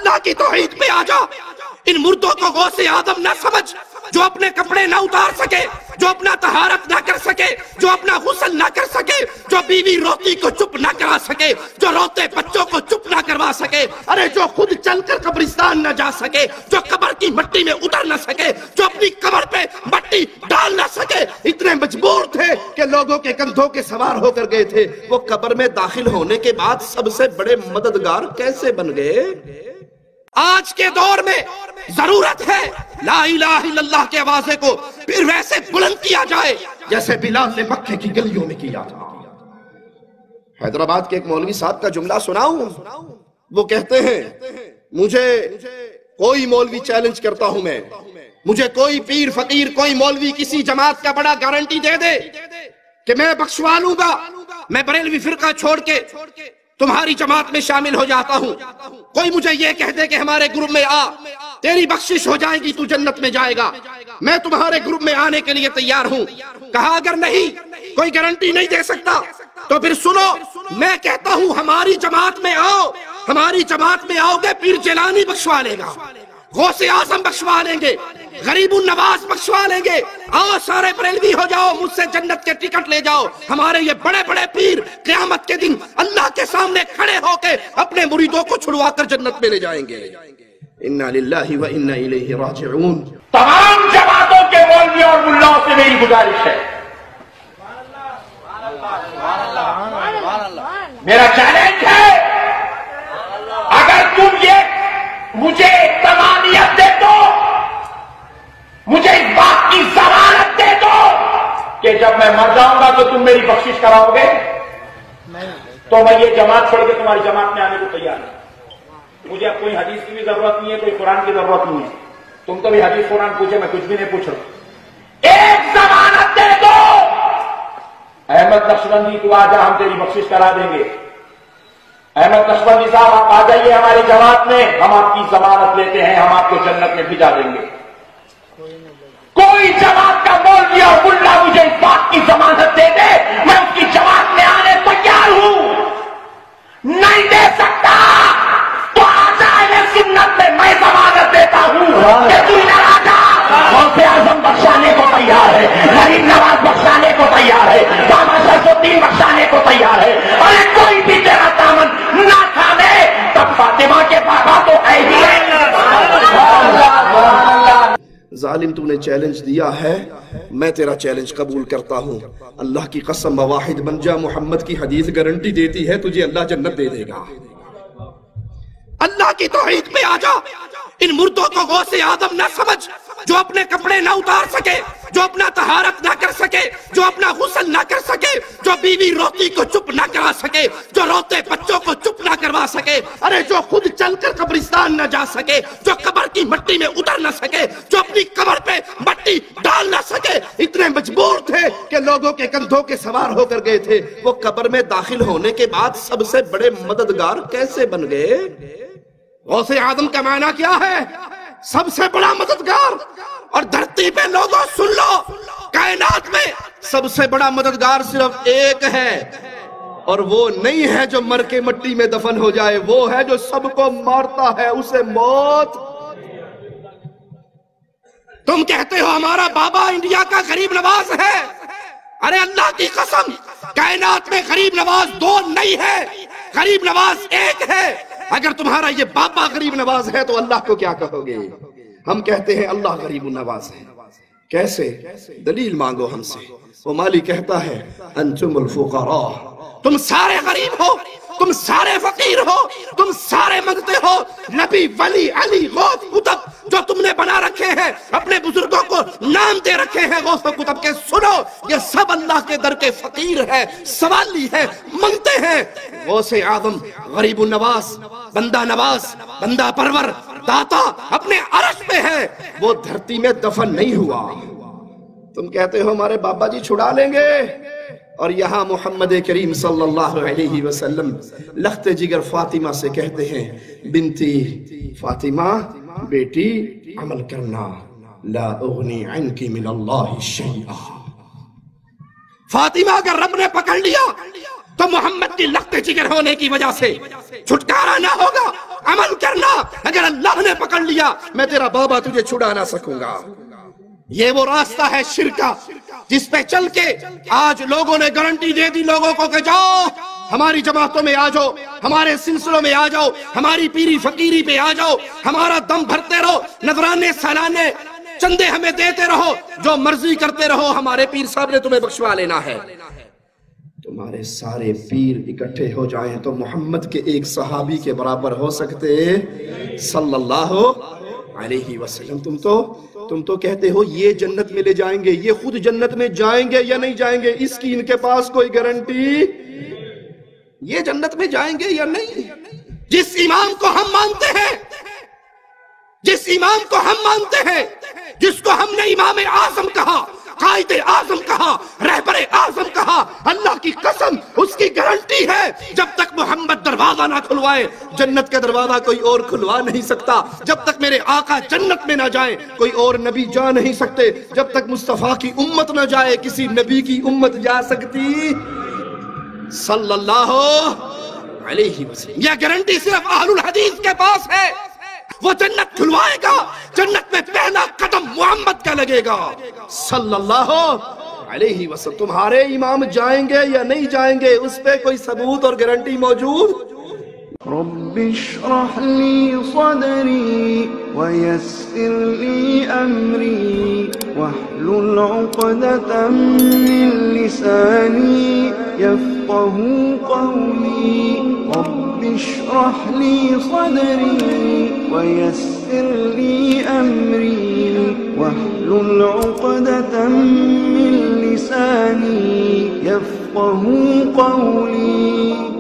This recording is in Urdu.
اللہ کی توحید پہ آ جا. ان مردوں کو غوث آدم نہ سمجھ جو اپنے کپڑے نہ اتار سکے، جو اپنا طہارت نہ کر سکے، جو اپنا غسل نہ کر سکے، جو بیوی روتی کو چپ نہ کرا سکے، جو روتے بچوں کو چپ نہ کروا سکے، ارے جو خود چل کر قبرستان نہ جا سکے، جو قبر کی مٹی میں اتر نہ سکے، جو اپنی قبر پہ مٹی ڈال نہ سکے، اتنے مجبور تھے کہ لوگوں کے کندھوں کے سوار ہو کر گئے تھے. وہ قبر میں داخل ہونے کے بعد سب سے بڑے مددگار کیسے بن گئے؟ آج کے دور میں ضرورت ہے لا الہ الا اللہ کے آوازے کو پھر ویسے بلند کیا جائے جیسے بلال نے مکے کی گلیوں میں کیا تھا. حیدرآباد کے ایک مولوی صاحب کا جملہ سناؤں؟ وہ کہتے ہیں مجھے کوئی مولوی چیلنج کرتا ہوں میں، مجھے کوئی پیر فقیر کوئی مولوی کسی جماعت کا بڑا گارنٹی دے دے کہ میں بخشوا لوں گا، میں بریلوی فرقہ چھوڑ کے تمہاری جماعت میں شامل ہو جاتا ہوں. کوئی مجھے یہ کہہ دے کہ ہمارے گروپ میں آ، تیری بخشش ہو جائے گی، تو جنت میں جائے گا، میں تمہارے گروپ میں آنے کے لیے تیار ہوں. کہا اگر نہیں کوئی گارنٹی نہیں دے سکتا تو پھر سنو، میں کہتا ہوں ہماری جماعت میں آؤ، ہماری جماعت میں آؤ گے پیر جیلانی بخشوا لے گا، غوث اعظم بخشوا لیں گے، غریب النواز بخشوا لیں گے، آؤ سارے بریلوی ہو جاؤ، مجھ سے جنت کے ٹکٹ لے جاؤ. ہمارے یہ بڑے بڑے پیر قیامت کے دن اللہ کے سامنے کھڑے ہو کے اپنے مریدوں کو چھڑوا کر جنت میں لے جائیں گے. انا للہ و انا الیہ راجعون. تمام جماعتوں کے مولویوں اور ملاؤں سے میری گزارش ہے، میرا چیلنج ہے، اگر تم یہ مجھے تمامیت دے دو، مجھے اس بات کی ضمانت دے دو کہ جب میں مر جاؤں گا تو تم میری بخشش کراؤ گے، تو میں یہ جماعت چھوڑ کے تمہاری جماعت میں آنے کو تیار ہوں. مجھے اب کوئی حدیث کی بھی ضرورت نہیں ہے، کوئی قرآن کی ضرورت نہیں ہے. تم تو بھی حدیث قرآن پوچھے، میں کچھ بھی نہیں پوچھ رہا. ایک ضمانت دے دو، احمد نقشبندی تو آ جا، ہم تیری بخشش کرا دیں گے. احمد نقشبندی صاحب آپ آ جائیے ہماری جماعت میں، ہم آپ کی ضمانت لیتے ہیں، ہم آپ کو جنت میں بھجا دیں گے. کوئی جماعت کا مولوی اور ملا مجھے اس بات کی ضمانت دے دے میں اس کی جماعت میں آنے تیار ہوں. نہیں دے سکتا تو آ جائے سنت میں، میں ضمانت دیتا ہوں کہ تو ادھر آ جا. غوث اعظم بخشانے کو تیار ہے، غریب نواز بخشانے کو تیار ہے، بابا شمس الدین بخشانے کو تیار ہے. ارے کوئی بھی تیرا دامن نہ تھامے تب فاطمہ کے بابا تو ہے ہی ہے. ظالم تو نے چیلنج دیا ہے، میں تیرا چیلنج قبول کرتا ہوں. اللہ کی قسم واحد بن جا، محمد کی حدیث گارنٹی دیتی ہے تجھے اللہ جنت دے دے گا. اللہ کی توحید پہ آ جا. ان مردوں کو غوث آدم نہ سمجھ جو اپنے کپڑے نہ اتار سکے، جو اپنا طہارت نہ کر سکے، جو اپنا غسل نہ کر سکے، جو بیوی روتی کو چپ نہ کرا سکے، جو روتے بچوں کو چپ نہ کروا سکے، ارے جو خود چل کر قبرستان نہ جا سکے، جو قبر کی مٹی میں اتر نہ سکے، جو اپنی قبر پہ مٹی ڈال نہ سکے، اتنے مجبور تھے کہ لوگوں کے کندھوں کے سوار ہو کر گئے تھے. وہ قبر میں داخل ہونے کے بعد سب سے بڑے مددگار کیسے بن گئے؟ غوث اعظم کا معنی کیا ہے؟ سب سے بڑا مددگار. اور دھرتی پہ لوگوں سن لو، کائنات میں سب سے بڑا مددگار صرف ایک ہے، اور وہ نہیں ہے جو مر کے مٹی میں دفن ہو جائے، وہ ہے جو سب کو مارتا ہے، اسے موت. تم کہتے ہو ہمارا بابا انڈیا کا غریب نواز ہے، ارے اللہ کی قسم کائنات میں غریب نواز دو نہیں ہے، غریب نواز ایک ہے. اگر تمہارا یہ بابا غریب نواز ہے تو اللہ کو کیا کہو گے؟ ہم کہتے ہیں اللہ غریب النواز ہے. کیسے؟ دلیل مانگو ہم سے. وہ مالی کہتا ہے انتم الفقراء، تم سارے غریب ہو، تم سارے فقیر ہو، تم سارے منگتے ہو. نبی، ولی، علی، غوث، قطب جو تم نے بنا رکھے ہیں، اپنے بزرگوں کو نام دے رکھے ہیں غوث و قطب کے، سنو یہ سب اللہ کے در کے فقیر ہے، سوالی ہے، منگتے ہیں. غوث اعظم غریب النواز، بندہ نواز، بندہ پرور، داتا اپنے عرش پہ ہے، وہ دھرتی میں دفن نہیں ہوا. تم کہتے ہو ہمارے بابا جی چھڑا لیں گے، اور یہاں محمد کریم صلی اللہ علیہ وسلم لخت جگر فاطمہ سے کہتے ہیں بنتی فاطمہ، بیٹی عمل کرنا، لا اغنی عنکی من اللہ شیئا. فاطمہ اگر رب نے پکڑ لیا تو محمد کی لخت جگر ہونے کی وجہ سے چھٹکارا نہ ہوگا. عمل کرنا، اگر اللہ نے پکڑ لیا میں تیرا بابا تجھے چھڑا نہ سکوں گا. یہ وہ راستہ ہے شرک کا جس پہ چل کے آج لوگوں نے گارنٹی دے دی لوگوں کو کہ جاؤ ہماری جماعتوں میں آ جاؤ، ہمارے سلسلوں میں آ جاؤ، ہماری پیری فقیری پہ آ جاؤ، ہمارا دم بھرتے رہو، نذرانے سالانے چندے ہمیں دیتے رہو، جو مرضی کرتے رہو، ہمارے پیر صاحب نے تمہیں بخشوا لینا ہے. تمہارے سارے پیر اکٹھے ہو جائیں تو محمد کے ایک صحابی کے برابر ہو سکتے صلی اللہ علیہ وسلم. تم تو کہتے ہو یہ جنت میں لے جائیں گے، یہ خود جنت میں جائیں گے یا نہیں جائیں گے اس کی ان کے پاس کوئی گارنٹی. یہ جنت میں جائیں گے یا نہیں. جس امام کو ہم مانتے ہیں، جس امام کو ہم مانتے ہیں، جس کو ہم نے امام اعظم کہا، قائد اعظم کہا، رہبر اعظم کہا، اللہ کی قسم اس کی گارنٹی ہے جب تک محمد دروازہ نہ کھلوائے جنت کا دروازہ کوئی اور کھلوا نہیں سکتا. جب تک میرے آقا جنت میں نہ جائیں کوئی اور نبی جا نہیں سکتے. جب تک مصطفیٰ کی امت نہ جائے کسی نبی کی امت جا سکتی صلی اللہ علیہ وسلم. یہ گارنٹی صرف اہل الحدیث کے پاس ہے. وہ جنت کھلوائے گا، جنت میں پہلا قدم محمد کا لگے گا صلی اللہ علیہ وسلم. تمہارے امام جائیں گے یا نہیں جائیں گے اس پہ کوئی ثبوت اور گارنٹی موجود؟ رب اشرح لي صدري ويسر لي أمري واحلل عقدة من لساني يفقه قولي. رب اشرح لي صدري ويسر لي أمري واحلل عقدة من لساني يفقه قولي.